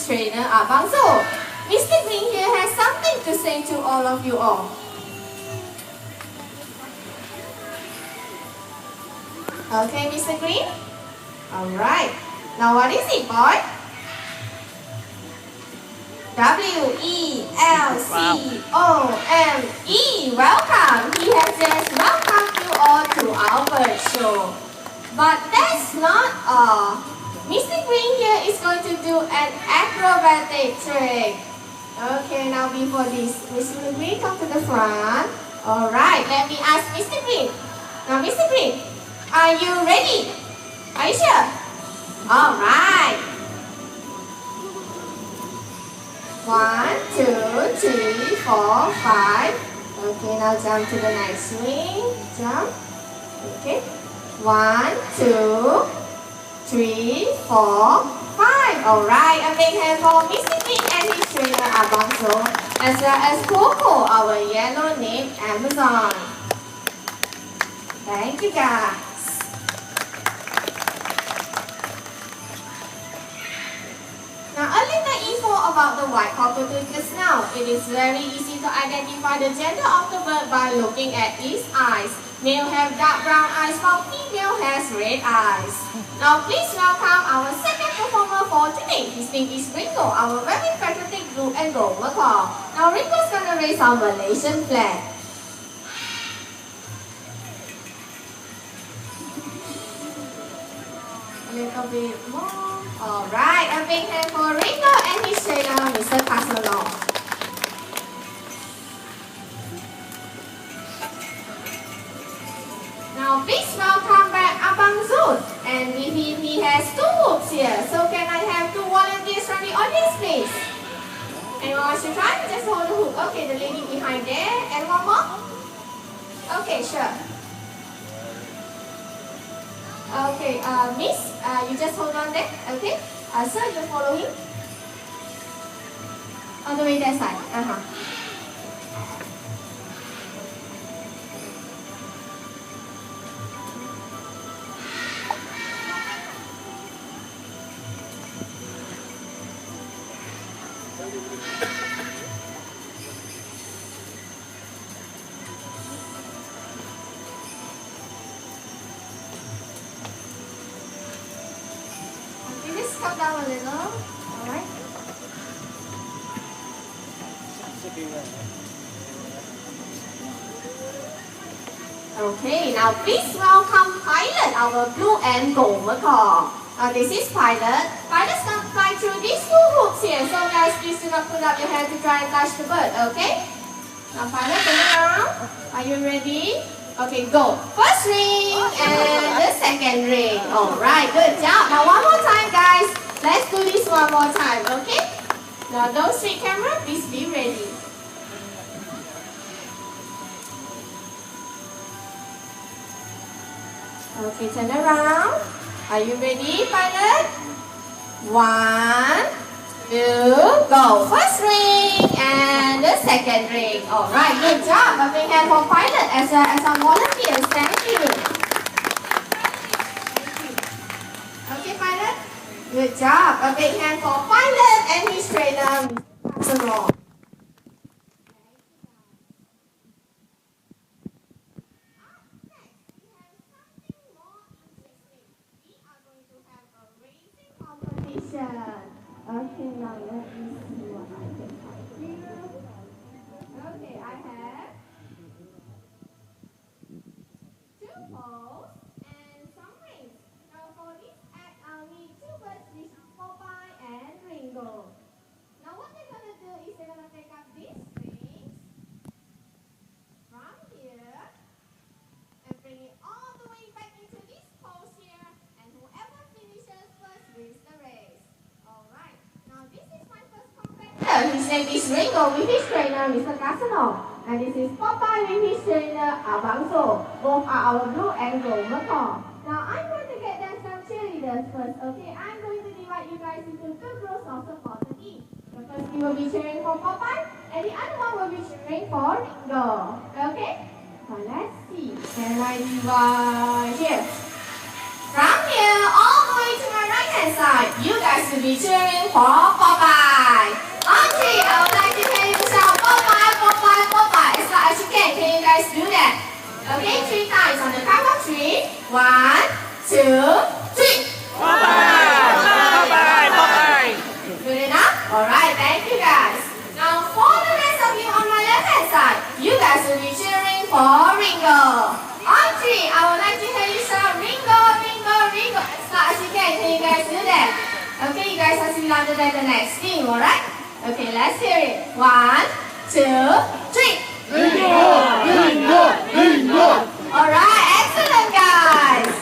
his trainer Abang Zul. Mr. Green here has something to say to all of you all. Okay, Mr. Green? Alright. Now what is it, boy? W-E-L-C-O-M-E. Welcome. He has just welcomed you all to our bird show. But that's not all. Mr. Green here is going to do an acrobatic trick. Okay, now before this, Mr. Green, come to the front. Alright, let me ask Mr. Green. Now, Mr. Green, are you ready? Are you sure? Alright. 1, 2, 3, 4, 5. Okay, now jump to the next swing. Jump. Okay. 1, 2, 3, 4, 5. Alright, a big hand for Mr. Green and his trainer Abang Zul, as well as Coco, our yellow-named Amazon. Thank you, guys. Now, a little info about the white cockatoo just now. It is very easy to identify the gender of the bird by looking at its eyes. Male have dark brown eyes while female has red eyes. Now, please welcome our second performer for today. His name is Ringo, our very patriotic blue and gold macaw. Now, Ringo's gonna raise our Malaysian flag. A little bit more. Alright, a big hand for Ringo and his trainer, Mr. Casino. Now please welcome back Abang Zul. And with him, he has 2 hoops here. So can I have 2 volunteers from the audience, please? Anyone wants to try? Just hold the hoop. Okay, the lady behind there. And one more? Okay, sure. Okay, miss, you just hold on there, okay? Sir, you follow him. All the way that side. Come down a little. Alright. Okay, now please welcome Pilot, our blue and gold macaw. This is Pilot. Pilot's gonna fly through these 2 hoops here. So guys, please do not put up your hand to try and touch the bird, okay? Now Pilot, turn around. Are you ready? Okay, go. First ring and the second ring. Alright, good job. Now one more time, guys. Let's do this one more time, okay? Now don't switch camera, please be ready. Okay, turn around. Are you ready, Pilot? 1, 2, go. First ring and the second ring. Alright, good job. A big hand for Pilot as well as our volunteers. Thank you. Okay, Pilot? Good job. A big hand for Pilot and his trainer, Mr. Casino. Okay, now let me see what I can find here. Okay, I have 2 poles and some rings. Now for this act, I'll need 2 birds, which is Popeye and Ringo. Now what they're gonna do is they're gonna take up these rings from here and bring it all the way back into this poles here, and whoever finishes first wins the race. Alright, now this is my first competitor. His name is Ringo with his trainer, Mr. Casino. And this is Popeye with his trainer, Abang Zul. Both are our blue and gold macaw. Now I'm going to get them some cheerleaders first, okay? I'm going to divide you guys into 2 groups of supporters each. The first team will be cheering for Popeye, and the other one will be cheering for Ringo. Okay? So let's see. Can I divide here? From here all the way to my right hand side, you guys will be cheering for Popeye. Okay, 3 times on the count of 3. 1, 2, 3. Popeye. Good enough? Alright, thank you guys. Now for the rest of you on my left hand side, you guys will be cheering for Ringo. On 3, I would like to hear you shout Ringo, Ringo, Ringo as loud as you can. Can you guys do that? Okay, you guys have to be louder than the next team, alright? Okay, let's hear it. 1, 2, 3. Alright, excellent guys.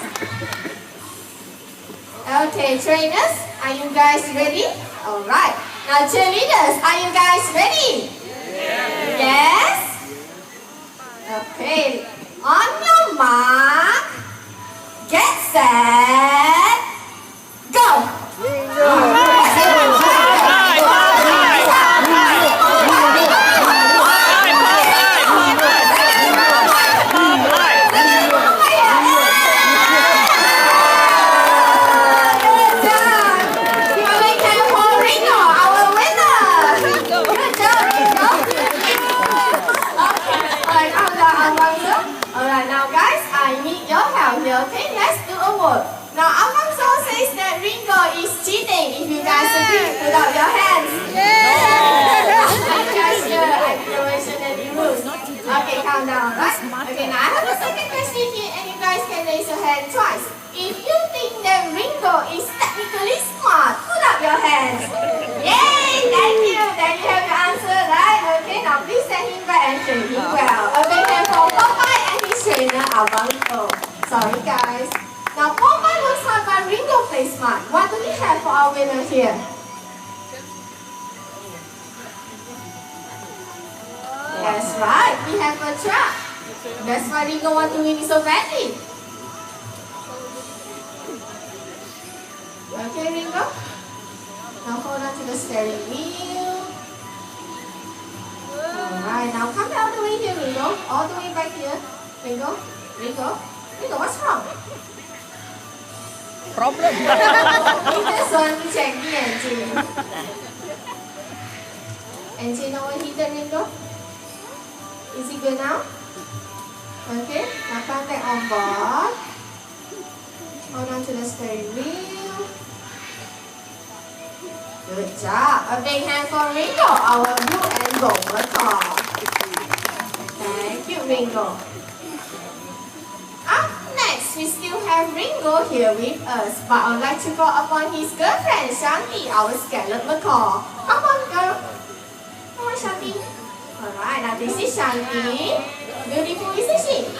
Okay, trainers, are you guys ready? Alright. Now cheerleaders, are you guys ready? Yes? Okay. On your mark, get set, go! Okay, let's do a vote. Now, Alfonso says that Ringo is cheating. If you guys agree, put up your hands. You guys hear activation and the rules. Okay, calm down, right? Okay, now I have a second question here, and you guys can raise your hand twice. If you think that Ringo is technically smart, put up your hands. Yay! Thank you. Then you have your answer, right? Okay, now please send him back and train him well. Okay, then for Popeye and his trainer, Alfonso. Sorry guys. Now Popeye looks hard but Ringo plays smart. What do we have for our winner here? That's right, we have a truck. That's why Ringo wants to win it so badly. Okay Ringo. Now hold on to the steering wheel. Alright, now come all the way here Ringo. All the way back here. Ringo. Ringo, what's wrong? Problem. He just want to check the engine. Engine overheated, Ringo? Is it good now? Okay, now come back on board. Hold on to the steering wheel. Good job. A big hand for Ringo, our blue and gold car. Thank you, Ringo. Up next, we still have Ringo here with us, but I'd like to call upon his girlfriend, Shanti, our Scarlet Macaw. Come on, girl. Come on, Shanti. Alright, now this is Shanti. Beautiful, isn't she?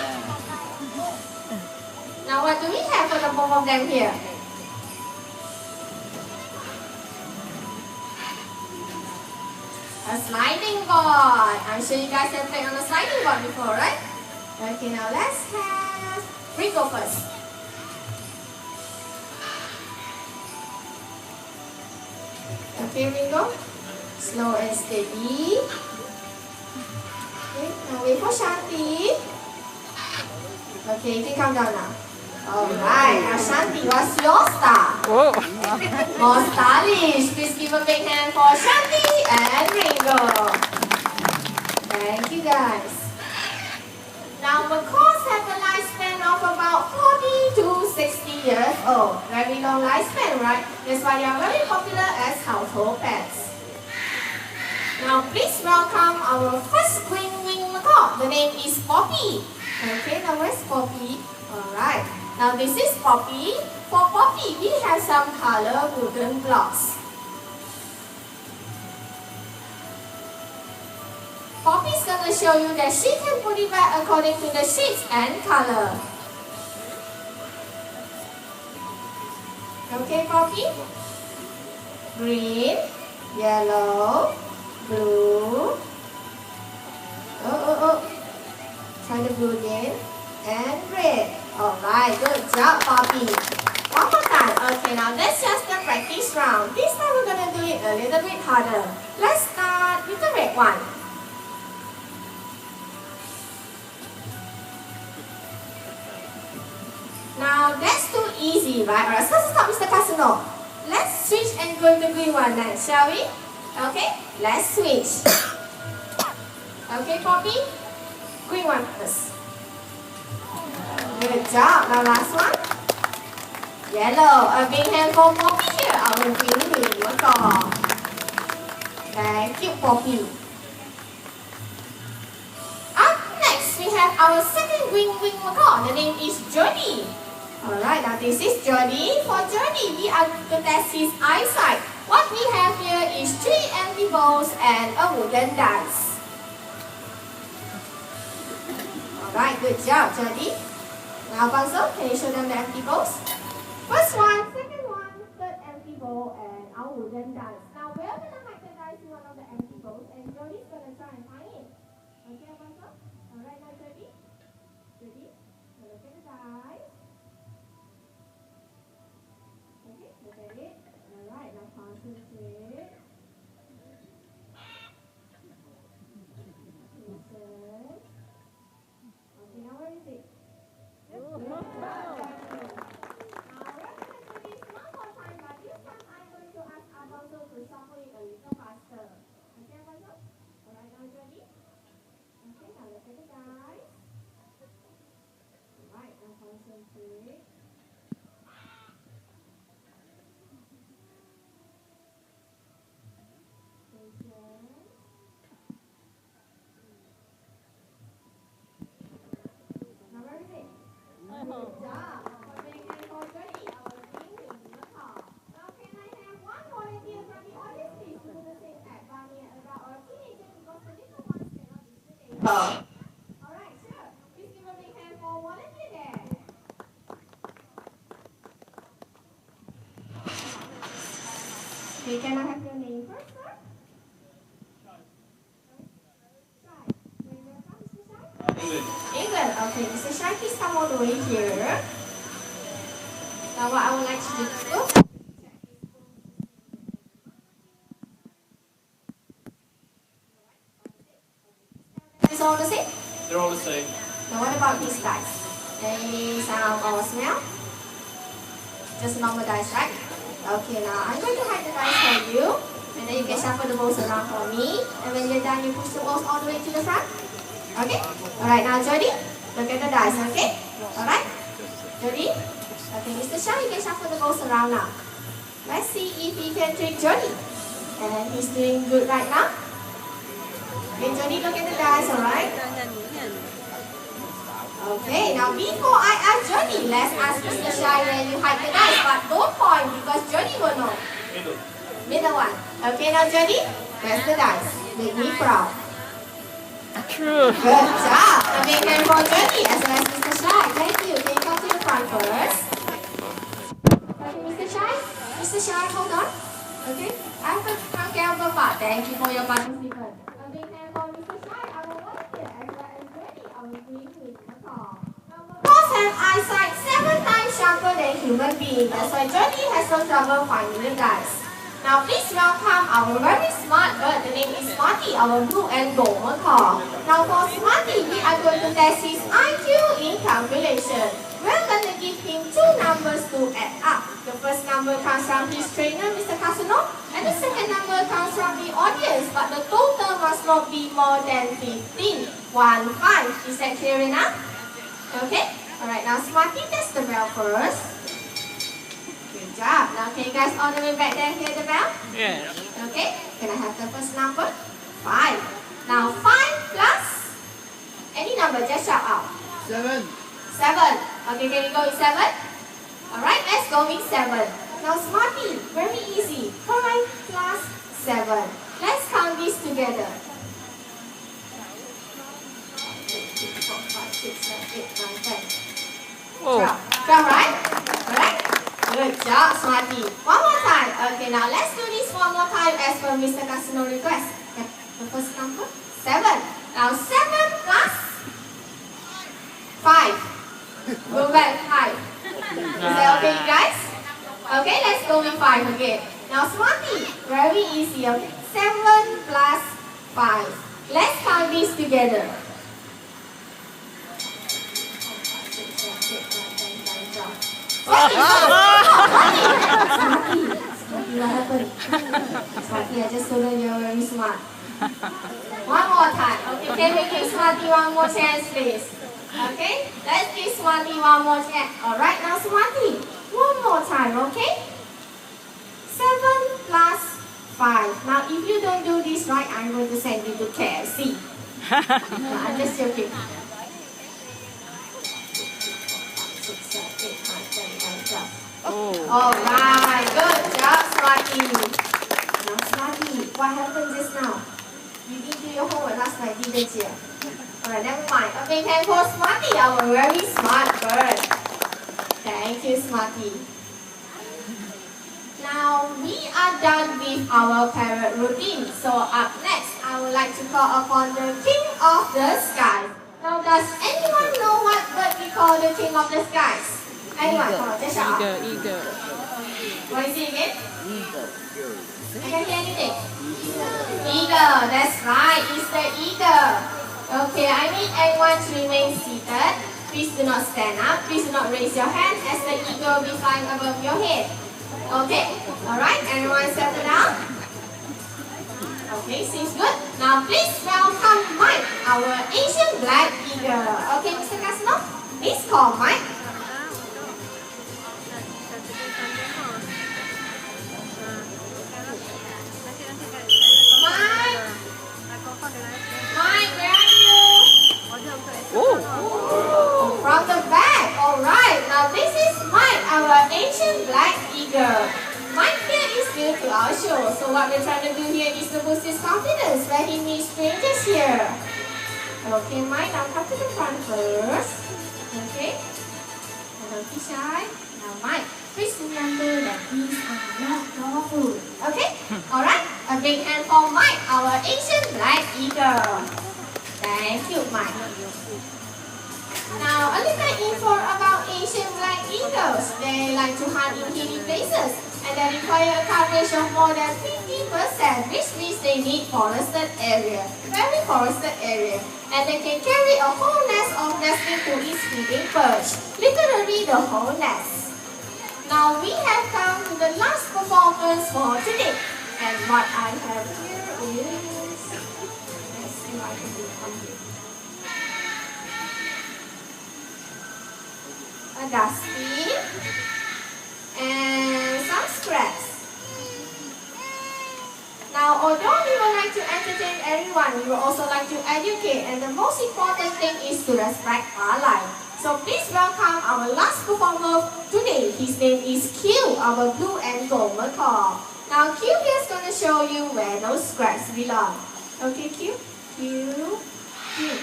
Now, what do we have for the both of them here? A sliding board. I'm sure you guys have played on a sliding board before, right? Okay, now let's have Ringo first. Okay, Ringo. Slow and steady. Okay, now wait for Shanti. Okay, you can calm down now. Alright, now Shanti, what's your star? Oh. More stylish. Please give a big hand for Shanti and Ringo. Thank you guys. Now macaws have a lifespan of about 40 to 60 years old. Very long lifespan, right? That's why they are very popular as household pets. Now please welcome our first green wing macaw. The name is Poppy. Okay, now where's Poppy? Alright. Now this is Poppy. For Poppy, we have some color wooden blocks. Poppy's gonna show you that she can put it back according to the shapes and color. Okay, Poppy? Green, yellow, blue. Try the blue again. And red. Alright, good job, Poppy. One more time. Okay, now that's just the practice round. This time we're gonna do it a little bit harder. Let's start with the red one. Now that's too easy, right? Alright, so stop, Mr. Casino. Let's switch and go to the green one next, shall we? Okay, let's switch. Okay, Poppy? Green one first. Good job. Now last one. Yellow. A big hand for Poppy here. Our green macaw. Thank you, Poppy. Up next, we have our second green macaw. The name is Jody. Alright, now this is Jody. For Jody, we are going to test his eyesight. What we have here is 3 empty balls and a wooden dice. Alright, good job, Jody. Now, Bunzo, can you show them the empty balls? First one, second one, third empty ball, and our wooden dice. Now, we're going to hide the dice in one of the empty balls, and Jody's going to try and find it. Okay, Bunzo? Alright, now, Jody. Jody, look at the dice. Okay, look at it. Alright, now concentrate. Listen. Okay, now where is it? Good job. Now we're going to do this one more time, but this time I'm going to ask Abalso to shuffle it a little faster. Okay, Abalso? Alright, now Jody. Okay, now look at the dice. Alright, now concentrate. Alright, sure. Please give a big hand for volunteer there. Okay, can I have your name first, sir? Shai. Where are you from, Mr. Shai? England. England. Okay, Mr. Shai, please come all the way here. Now what I would like you to do. Is all the same? They're all the same. Now what about these dice? Any sound or smell? Just normal dice, right? Okay, now I'm going to hide the dice for you. And then you can shuffle the balls around for me. And when you're done, you push the balls all the way to the front. Okay? Alright, now Jody, look at the dice, okay? Alright? Jody? Okay, Mr. Shah, you can shuffle the balls around now. Let's see if he can trick Jody. And he's doing good right now. Okay, Jody, look at the dice, alright? Okay, now before I ask Jody, let's ask Mr. Shai where you hide the dice, but don't point because Jody will know. Middle one. Okay, now Jody, where's the dice? Make me proud. True. Good job. A big hand for Jody as well as Mr. Shai. Thank you. Can you come to the front first? Okay, Mr. Shai. Mr. Shai, hold on. Okay, I have to count camera part. Thank you for your participation. A big hand for Mr. Shai, our volunteer, as well as Jody, our green macaw. Macaws have eyesight 7 times sharper than human beings. That's why Jody has no trouble finding the dice. Now please welcome our very smart bird. The name is Smarty, our blue and gold macaw. Now for Smarty, we are going to test his IQ in calculation. We're going to give him 2 numbers to add up. The first number comes from his trainer, Mr. Kasuno, and the second number comes from the audience, but the total must not be more than 15. 1, 5. Is that clear enough? Okay? Alright, now Smarty, test the bell first. Good job. Now can you guys all the way back there hear the bell? Yeah. Okay, can I have the first number? 5. Now 5 plus any number, just shout out. 7. 7. Okay, can we go with 7? Alright, let's go with 7. Now Smarty, very easy. 5 plus 7. Let's count these together. 6, 7, 8, 9, 10. Oh. 12, right? Alright? Good job, Smarty. One more time. Okay, now let's do this one more time as per Mr. Casino request. Okay, the first number, 7. Now 7 plus 5. Go back 5. Is that okay, you guys? Okay, let's go with 5 again. Now Smarty, very easy, okay? 7 plus 5. Let's count these together. Smarty, what happened? Smarty, I just told you you're very smart. One more time. Okay, can we give Smarty one more chance, please? Okay, let's give Swati one more chance. Alright, now Swati, one more time, okay? 7 plus 5. Now, if you don't do this right, I'm going to send you to KFC. No, I'm just joking. 6, 7, 8, 9, 10, 11, 12. Oh. Alright, good job, Swati. Now, Swati, what happened just now? You didn't do your homework last night, didn't you? Alright, never mind. A big hand for Swati, our very smart bird. Thank you, Swati. Now, we are done with our parrot routine. So, up next, I would like to call upon the king of the skies. Now, does anyone know what bird we call the king of the skies? Anyone? Come on, just shout out. Eagle. What is it again? Eagle. I can't hear anything. Eagle, that's right, it's the eagle. Okay, I need everyone to remain seated. Please do not stand up. Please do not raise your hand as the eagle will be flying above your head. Okay, alright, everyone settle down. Okay, seems good. Now please welcome Mike, our Asian black eagle. Okay, Mr. Casino, please call Mike. Mike, where are you? Oh. From the back. Alright, now this is Mike, our Asian black eagle. Mike here is new to our show, so what we're trying to do here is to boost his confidence when he meets strangers here. Okay, Mike, now come to the front first. Okay? And don't be shy. Now, Mike, please remember that these are not your food. Okay? Alright? A big hand for Mike, our Asian black eagle. Thank you, Mike. Now, a little info about Asian black eagles. They like to hunt in hilly places and they require a coverage of more than 50%, which means they need forested area, very forested area. And they can carry a whole nest of nesting to its feeding perch, literally the whole nest. Now, we have come to the last performance for today. And what I have here is, let's see what I can do from here. A dustbin and some scraps. Now, although we would like to entertain everyone, we would also like to educate, and the most important thing is to respect our life. So please welcome our last performer today. His name is Q, our blue and gold macaw. Now, Q is going to show you where those scraps belong. Okay, Q? Q. Okay.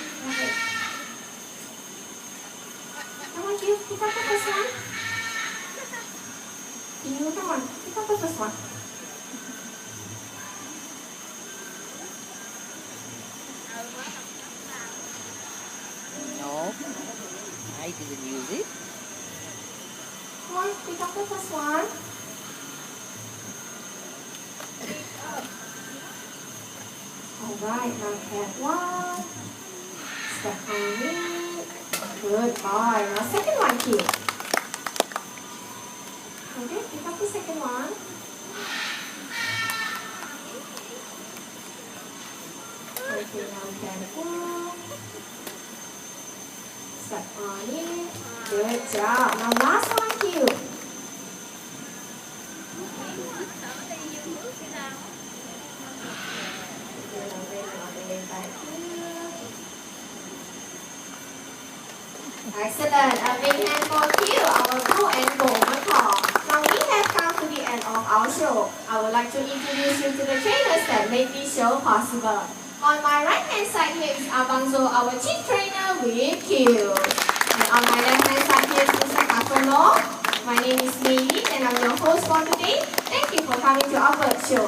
Come on, Q, pick up the first one. Q, come on, pick up the first one. No, I didn't use it. Come on, pick up the first one. Alright, now cat one. Step on it. Good boy. Now second one, Q. Okay, pick up the second one. Okay, now cat one. Step on it. Good job. Now last one, Q. Excellent. A big hand for Q, our blue and gold macaw. Now we have come to the end of our show. I would like to introduce you to the trainers that make this show possible. On my right hand side here is Abangzo, our chief trainer with Q. And on my left hand side here is Mr. Kakono. My name is Mei and I'm your host for today. Thank you for coming to our bird show.